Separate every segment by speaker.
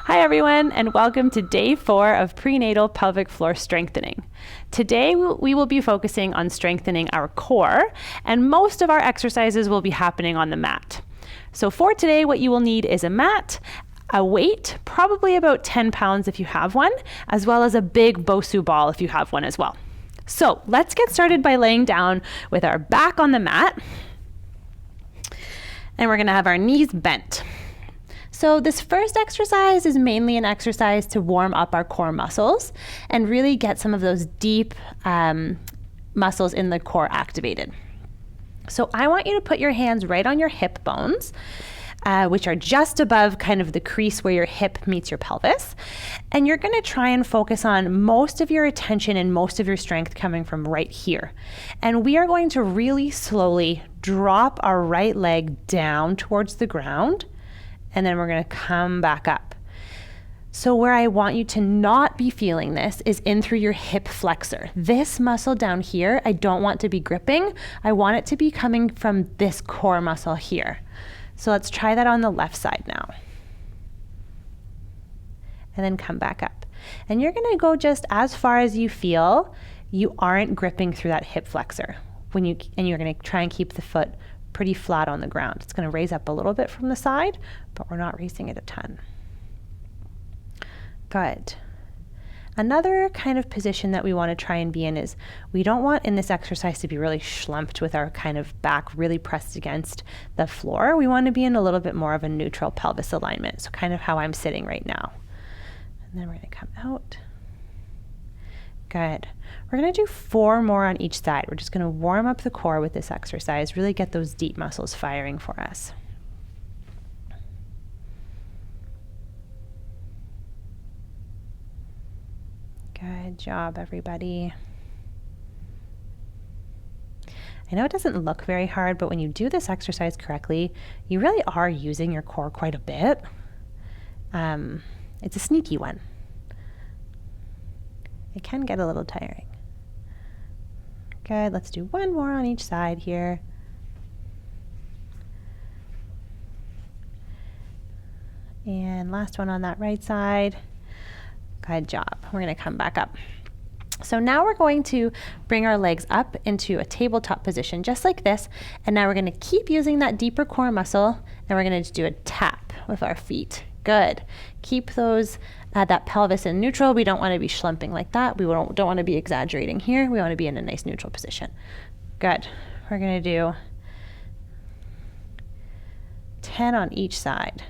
Speaker 1: Hi everyone, and welcome to day 4 of prenatal pelvic floor strengthening. Today we will be focusing on strengthening our core, and most of our exercises will be happening on the mat. So for today, what you will need is a mat, a weight, probably about 10 pounds if you have one, as well as a big BOSU ball if you have one as well. So let's get started by laying down with our back on the mat, and we're gonna have our knees bent. So this first exercise is mainly an exercise to warm up our core muscles and really get some of those deep muscles in the core activated. So I want you to put your hands right on your hip bones, which are just above kind of the crease where your hip meets your pelvis. And you're gonna try and focus on most of your attention and most of your strength coming from right here. And we are going to really slowly drop our right leg down towards the ground, and then we're gonna come back up. So where I want you to not be feeling this is in through your hip flexor. This muscle down here, I don't want to be gripping. I want it to be coming from this core muscle here. So let's try that on the left side now. And then come back up. And you're gonna go just as far as you feel you aren't gripping through that hip flexor. And you're gonna try and keep the foot pretty flat on the ground. It's gonna raise up a little bit from the side, but we're not raising it a ton. Good. Another kind of position that we want to try and be in is we don't want in this exercise to be really schlumped with our kind of back really pressed against the floor. We want to be in a little bit more of a neutral pelvis alignment, so kind of how I'm sitting right now. And then we're going to come out. Good. We're going to do 4 more on each side. We're just going to warm up the core with this exercise, really get those deep muscles firing for us. Good job, everybody. I know it doesn't look very hard, but when you do this exercise correctly, you really are using your core quite a bit. It's a sneaky one. It can get a little tiring. Good, let's do 1 more on each side here. And last one on that right side. Good job. We're going to come back up. So now we're going to bring our legs up into a tabletop position just like this. And now we're going to keep using that deeper core muscle, and we're going to just do a tap with our feet. Good. Keep those that pelvis in neutral. We don't want to be schlumping like that. We don't want to be exaggerating here. We want to be in a nice neutral position. Good. We're going to do 10 on each side.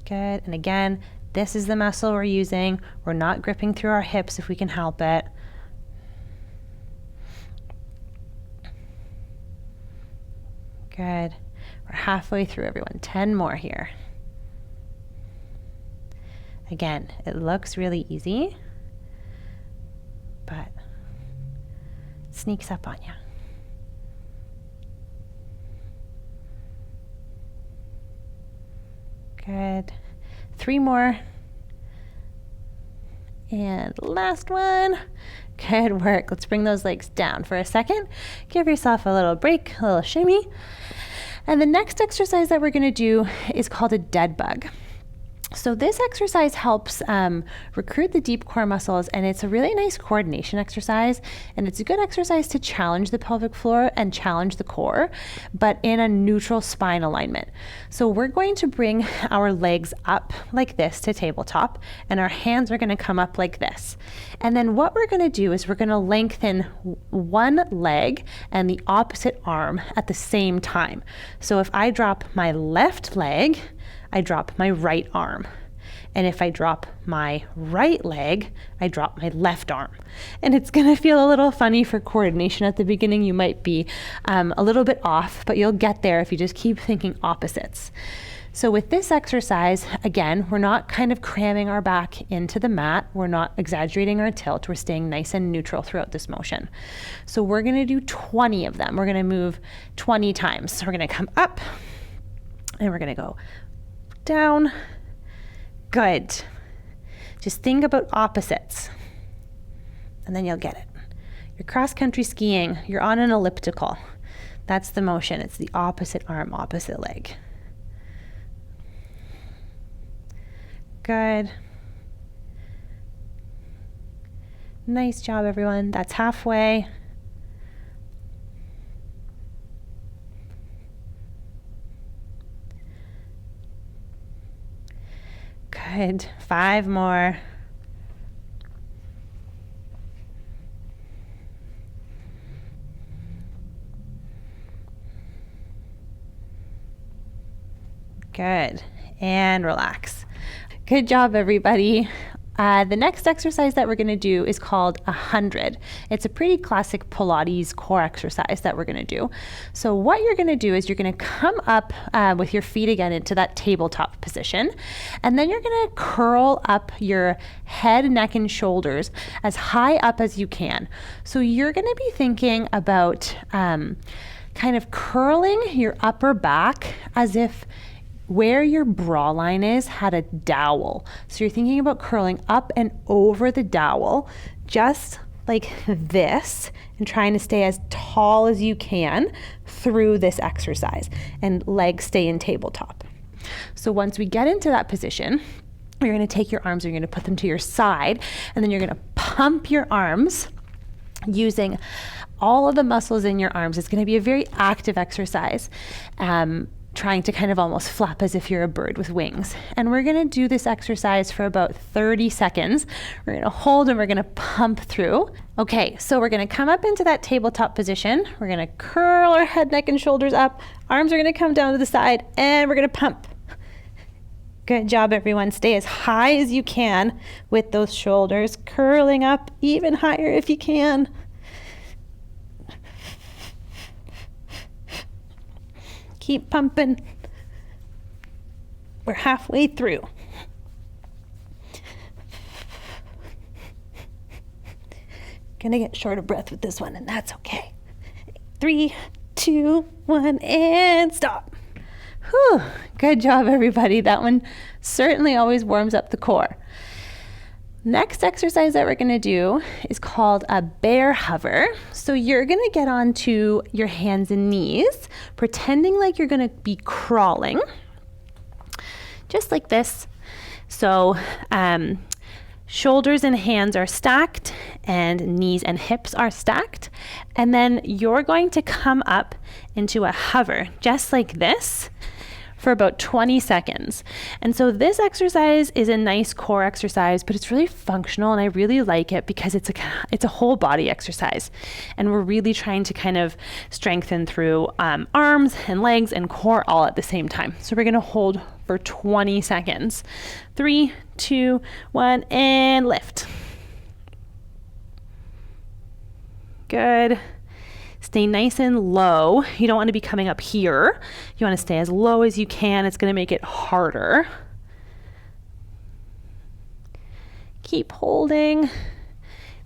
Speaker 1: Good. And again, this is the muscle we're using. We're not gripping through our hips if we can help it. Good. We're halfway through, everyone. 10 more here. Again, it looks really easy, but it sneaks up on you. Good. 3 more. And last one. Good work. Let's bring those legs down for a second. Give yourself a little break, a little shimmy. And the next exercise that we're going to do is called a dead bug. So this exercise helps recruit the deep core muscles, and it's a really nice coordination exercise, and it's a good exercise to challenge the pelvic floor and challenge the core, but in a neutral spine alignment. So we're going to bring our legs up like this to tabletop, and our hands are going to come up like this. And then what we're going to do is we're going to lengthen one leg and the opposite arm at the same time. So if I drop my left leg, I drop my right arm. And if I drop my right leg, I drop my left arm. And it's gonna feel a little funny for coordination at the beginning. You might be a little bit off, but you'll get there if you just keep thinking opposites. So with this exercise, again, we're not kind of cramming our back into the mat. We're not exaggerating our tilt. We're staying nice and neutral throughout this motion. So we're gonna do 20 of them. We're gonna move 20 times. So we're gonna come up and we're gonna go down. Good. Just think about opposites and then you'll get it. You're cross-country skiing. You're on an elliptical. That's the motion. It's the opposite arm, opposite leg. Good. Nice job, everyone. That's halfway. Good. 5 more. Good. And relax. Good job, everybody. The next exercise that we're going to do is called 100. It's a pretty classic Pilates core exercise that we're going to do. So what you're going to do is you're going to come up with your feet again into that tabletop position, and then you're going to curl up your head, neck, and shoulders as high up as you can. So you're going to be thinking about kind of curling your upper back as if where your bra line is had a dowel. So you're thinking about curling up and over the dowel, just like this, and trying to stay as tall as you can through this exercise, and legs stay in tabletop. So once we get into that position, you're going to take your arms, you're going to put them to your side, and then you're going to pump your arms using all of the muscles in your arms. It's going to be a very active exercise. Trying to kind of almost flap as if you're a bird with wings. And we're going to do this exercise for about 30 seconds. We're going to hold and we're going to pump through. Okay, so we're going to come up into that tabletop position. We're going to curl our head, neck, and shoulders up. Arms are going to come down to the side, and we're going to pump. Good job, everyone. Stay as high as you can with those shoulders, curling up even higher if you can. Keep pumping. We're halfway through. Gonna get short of breath with this one, and that's okay. 3, 2, 1, and stop. Whew. Good job, everybody. That one certainly always warms up the core. Next exercise that we're going to do is called a bear hover. So you're going to get onto your hands and knees, pretending like you're going to be crawling, just like this. So shoulders and hands are stacked, and knees and hips are stacked. And then you're going to come up into a hover, just like this, for about 20 seconds. And so this exercise is a nice core exercise, but it's really functional, and I really like it because it's a whole body exercise, and we're really trying to kind of strengthen through arms and legs and core all at the same time. So we're going to hold for 20 seconds. 3, 2, 1, and lift. Good. Stay nice and low. You don't want to be coming up here. You want to stay as low as you can. It's going to make it harder. Keep holding.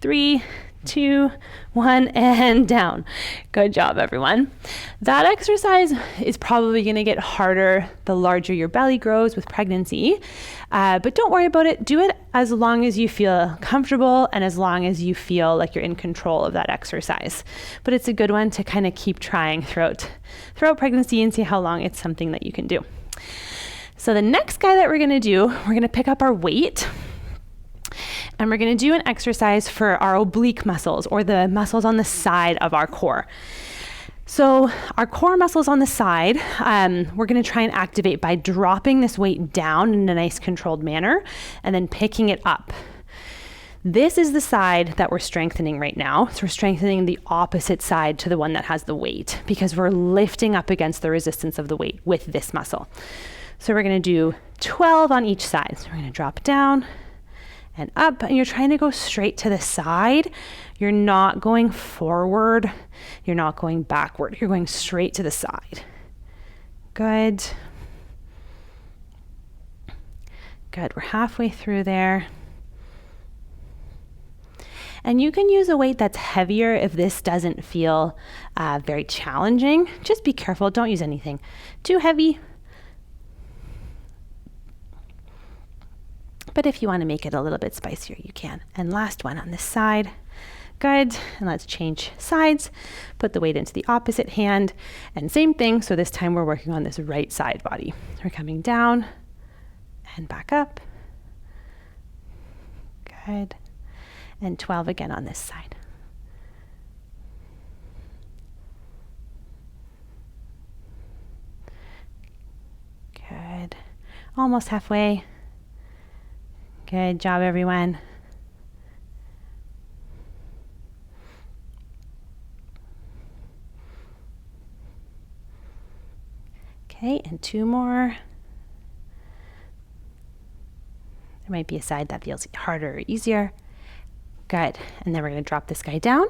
Speaker 1: 3, 2, 1, and down. Good job, everyone. That exercise is probably going to get harder the larger your belly grows with pregnancy, but don't worry about it. Do it as long as you feel comfortable and as long as you feel like you're in control of that exercise. But it's a good one to kind of keep trying throughout pregnancy and see how long it's something that you can do. So the next guy that we're going to do, we're going to pick up our weight. And we're going to do an exercise for our oblique muscles, or the muscles on the side of our core. So our core muscles on the side, we're going to try and activate by dropping this weight down in a nice controlled manner and then picking it up. This is the side that we're strengthening right now. So we're strengthening the opposite side to the one that has the weight, because we're lifting up against the resistance of the weight with this muscle. So we're going to do 12 on each side. So we're going to drop down and up, and you're trying to go straight to the side. You're not going forward. You're not going backward. You're going straight to the side. Good. Good. We're halfway through there. And you can use a weight that's heavier if this doesn't feel very challenging. Just be careful. Don't use anything too heavy. But if you want to make it a little bit spicier, you can. And last one on this side. Good. And let's change sides. Put the weight into the opposite hand. And same thing. So this time we're working on this right side body. We're coming down and back up. Good. And 12 again on this side. Good. Almost halfway. Good job, everyone. Okay, and 2 more. There might be a side that feels harder or easier. Good. And then we're going to drop this guy down.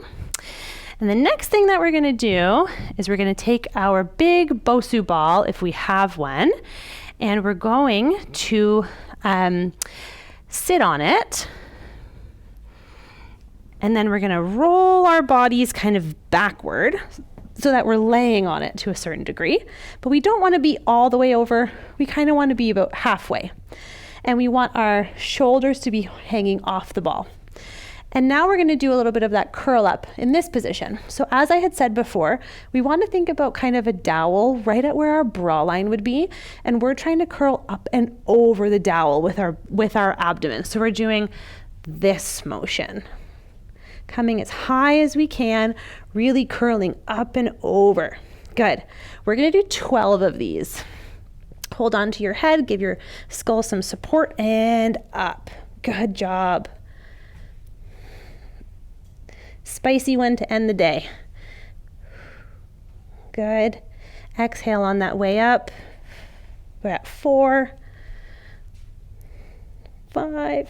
Speaker 1: And the next thing that we're going to do is we're going to take our big BOSU ball, if we have one, and we're going to sit on it. And then we're going to roll our bodies kind of backward so that we're laying on it to a certain degree. But we don't want to be all the way over. We kind of want to be about halfway. And we want our shoulders to be hanging off the ball. And now we're going to do a little bit of that curl up in this position. So as I had said before, we want to think about kind of a dowel right at where our bra line would be. And we're trying to curl up and over the dowel with our abdomen. So we're doing this motion. Coming as high as we can, really curling up and over. Good. We're going to do 12 of these. Hold on to your head, give your skull some support, and up. Good job. Spicy one to end the day. Good. Exhale on that way up. We're at 4, 5.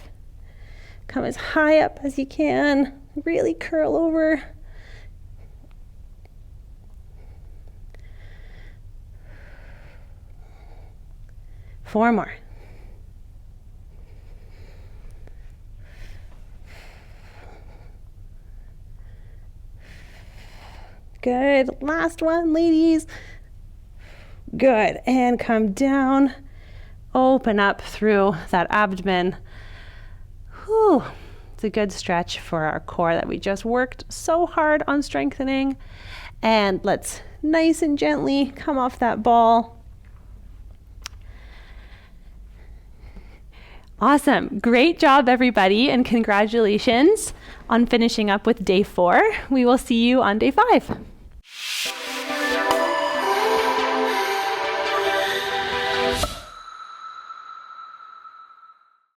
Speaker 1: Come as high up as you can. Really curl over. Four more. Good. Last one, ladies. Good. And come down. Open up through that abdomen. Whew. It's a good stretch for our core that we just worked so hard on strengthening. And let's nice and gently come off that ball. Awesome. Great job, everybody, and congratulations on finishing up with day 4. We will see you on day 5.